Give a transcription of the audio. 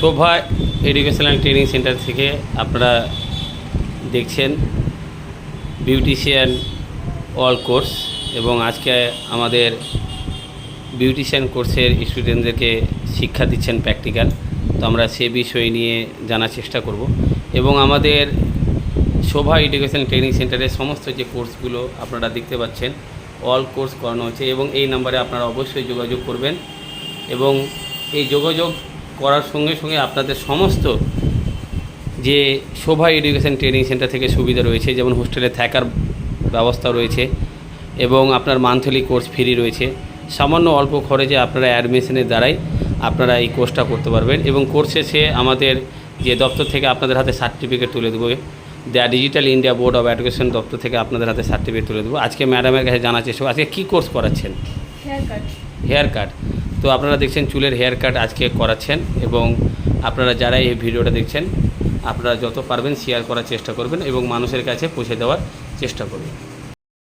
শোভা educational training centre থেকে আপনারা দেখছেন বিউটিশিয়ান অল কোর্স এবং আজকে আমাদের বিউটিশিয়ান কোর্সের স্টুডেন্টদেরকে শিক্ষা দিচ্ছেন প্র্যাকটিক্যাল। তো আমরা সে বিষয় নিয়ে জানার চেষ্টা করব এবং আমাদের শোভা এডুকেশন ট্রেনিং সেন্টারের সমস্ত যে কোর্সগুলো আপনারা দেখতে পাচ্ছেন অল কোর্স করানো হচ্ছে এবং এই নাম্বারে আপনারা অবশ্যই যোগাযোগ করবেন এবং এই যোগাযোগ করার সঙ্গে সঙ্গে আপনাদের সমস্ত যে শোভা এডুকেশন ট্রেনিং সেন্টার থেকে সুবিধা রয়েছে, যেমন হোস্টেলে থাকার ব্যবস্থা রয়েছে এবং আপনার মান্থলি কোর্স ফ্রি রয়েছে। সামান্য অল্প খরচে আপনারা অ্যাডমিশনের দ্বারাই আপনারা এই কোর্সটা করতে পারবেন এবং কোর্স শেষে আমাদের যে দপ্তর থেকে আপনাদের হাতে সার্টিফিকেট তুলে দেবো, the digital India board of education দপ্তর থেকে আপনাদের হাতে সার্টিফিকেট তুলে দেবো। আজকে ম্যাডামের কাছে জানার চেষ্টা করব আজকে কী কোর্স করাচ্ছেন। Hair cut. তো আপনারা দেখছেন চুলের হেয়ার কাট আজকে করাচ্ছেন এবং আপনারা যারা এই ভিডিওটা দেখছেন আপনারা যত পারবেন শেয়ার করার চেষ্টা করবেন এবং মানুষের কাছে পৌঁছে দেওয়ার চেষ্টা করবেন।